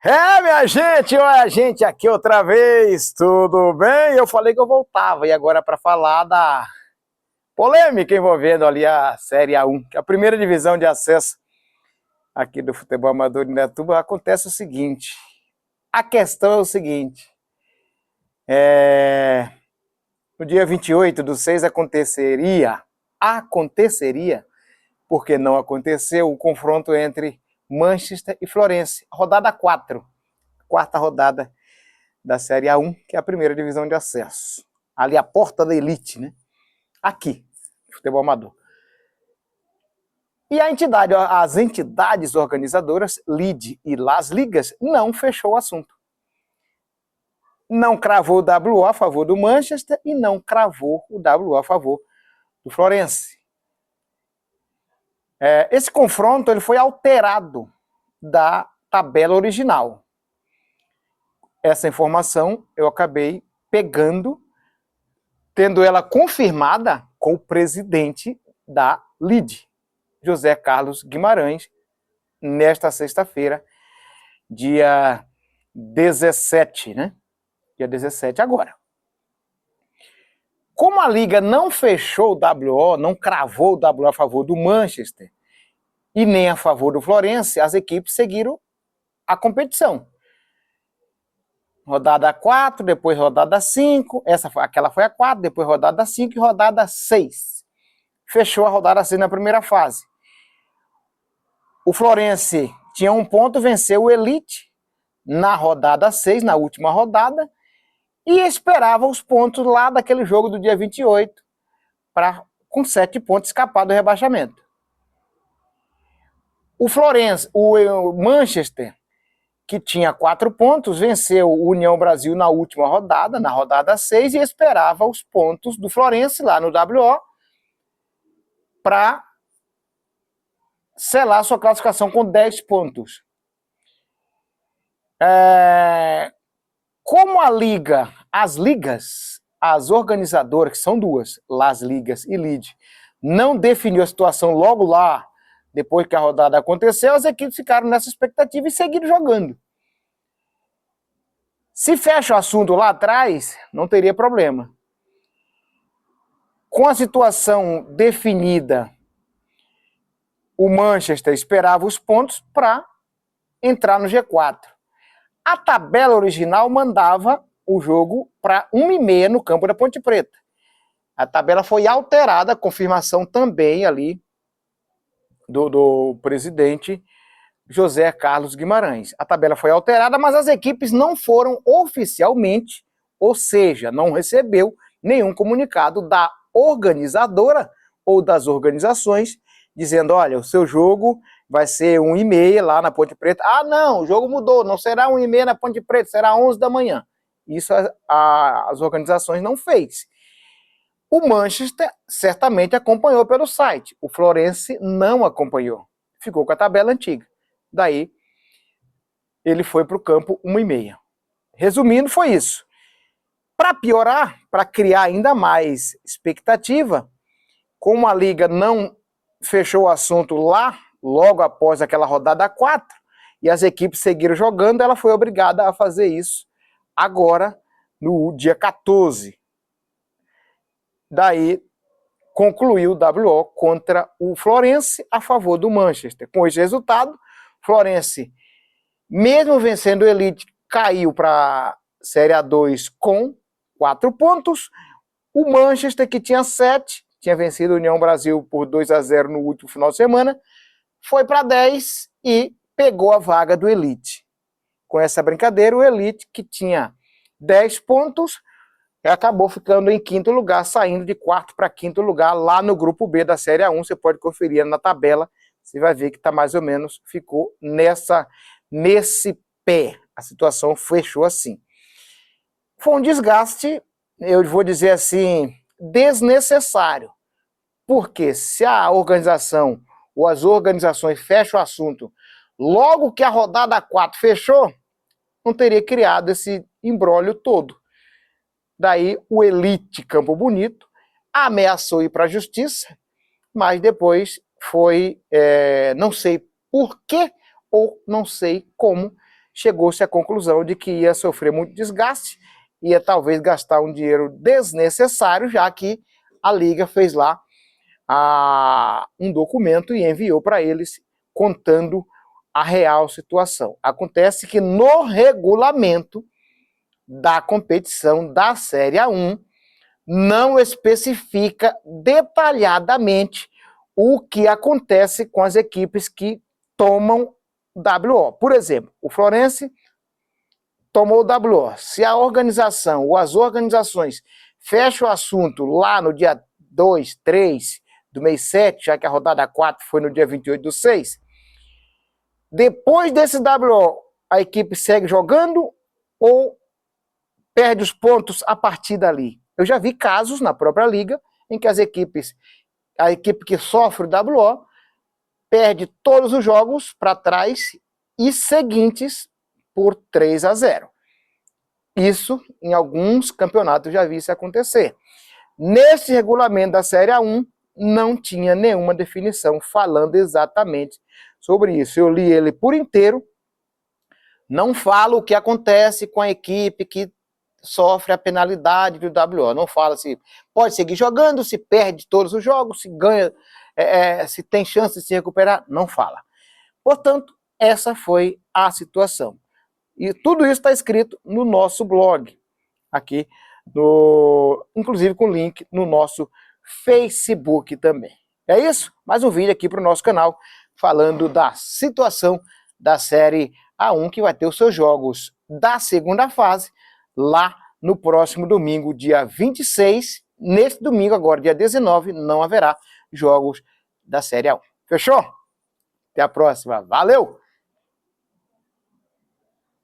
Minha gente, olha a gente aqui outra vez, tudo bem? Eu falei que eu voltava, e agora para falar da polêmica envolvendo ali a Série A1, que é a primeira divisão de acesso aqui do futebol amador de Indaiatuba. Acontece o seguinte, a questão é o seguinte, no dia 28/6 aconteceria, porque não aconteceu, o confronto entre Manchester e Florense, rodada 4, quarta rodada da Série A1, que é a primeira divisão de acesso. Ali a porta da elite, né? Aqui, futebol amador. E as entidades organizadoras, LID e Las Ligas, não fechou o assunto. Não cravou o WO a favor do Manchester e não cravou o WO a favor do Florense. Esse confronto ele foi alterado da tabela original. Essa informação eu acabei pegando, tendo ela confirmada com o presidente da LID, José Carlos Guimarães, nesta sexta-feira, dia 17, né? Dia 17 agora. Como a Liga não fechou o WO, não cravou o WO a favor do Manchester e nem a favor do Florense, as equipes seguiram a competição. Rodada 4, depois rodada 5, aquela foi a 4, depois rodada 5 e rodada 6. Fechou a rodada 6 na primeira fase. O Florense tinha 1 ponto, venceu o Elite na rodada 6, na última rodada, e esperava os pontos lá daquele jogo do dia 28, para com 7 pontos escapar do rebaixamento. O Manchester, que tinha 4 pontos, venceu o União Brasil na última rodada, na rodada 6, e esperava os pontos do Florense lá no WO para selar sua classificação com 10 pontos. Como as organizadoras, que são duas, Las Ligas e LID, não definiu a situação logo lá, depois que a rodada aconteceu, as equipes ficaram nessa expectativa e seguiram jogando. Se fecha o assunto lá atrás, não teria problema. Com a situação definida, o Manchester esperava os pontos para entrar no G4. A tabela original mandava o jogo para 1h30 no campo da Ponte Preta. A tabela foi alterada, confirmação também ali do presidente José Carlos Guimarães. A tabela foi alterada, mas as equipes não foram oficialmente, ou seja, não recebeu nenhum comunicado da organizadora ou das organizações dizendo, olha, o seu jogo vai ser 1h30 lá na Ponte Preta. Ah, não, o jogo mudou, não será 1h30 na Ponte Preta, será 11 da manhã. Isso as organizações não fez. O Manchester certamente acompanhou pelo site, o Florense não acompanhou, ficou com a tabela antiga. Daí, ele foi para o campo 1h30. Resumindo, foi isso. Para piorar, para criar ainda mais expectativa, como a Liga não fechou o assunto lá, logo após aquela rodada 4, e as equipes seguiram jogando, ela foi obrigada a fazer isso agora, no dia 14. Daí, concluiu o WO contra o Florense a favor do Manchester. Com esse resultado, Florense, mesmo vencendo o Elite, caiu para a Série A2 com 4 pontos. O Manchester, que tinha 7, tinha vencido a União Brasil por 2-0 no último final de semana, foi para 10 e pegou a vaga do Elite. Com essa brincadeira, o Elite, que tinha 10 pontos, acabou ficando em 5º lugar, saindo de 4º para 5º lugar lá no grupo B da Série A1. Você pode conferir na tabela, você vai ver que tá mais ou menos, ficou nesse pé. A situação fechou assim. Foi um desgaste, eu vou dizer assim, desnecessário. Porque se a organização ou as organizações fecham o assunto logo que a rodada 4 fechou, não teria criado esse imbróglio todo. Daí o Elite Campo Bonito ameaçou ir para a justiça, mas depois foi, não sei por quê ou não sei como, chegou-se à conclusão de que ia sofrer muito desgaste, ia talvez gastar um dinheiro desnecessário, já que a Liga fez lá um documento e enviou para eles contando a real situação. Acontece que no regulamento da competição da Série A1 não especifica detalhadamente o que acontece com as equipes que tomam WO. Por exemplo, o Fluminense tomou o WO. Se a organização ou as organizações fecham o assunto lá no dia 2, 3 do mês 7, já que a rodada 4 foi no dia 28/6, depois desse WO, a equipe segue jogando ou perde os pontos a partir dali? Eu já vi casos na própria liga em que a equipe que sofre o WO perde todos os jogos para trás e seguintes por 3-0. Isso, em alguns campeonatos, eu já vi isso acontecer. Nesse regulamento da Série A1, não tinha nenhuma definição falando exatamente sobre isso. Eu li ele por inteiro, não fala o que acontece com a equipe que sofre a penalidade do WO. Não fala se pode seguir jogando, se perde todos os jogos, se ganha, se tem chance de se recuperar. Não fala. Portanto, essa foi a situação. E tudo isso está escrito no nosso blog, aqui, inclusive com link no nosso Facebook também. É isso? Mais um vídeo aqui para o nosso canal, falando da situação da Série A1, que vai ter os seus jogos da segunda fase, lá no próximo domingo, dia 26. Nesse domingo agora, dia 19, não haverá jogos da Série A1. Fechou? Até a próxima. Valeu!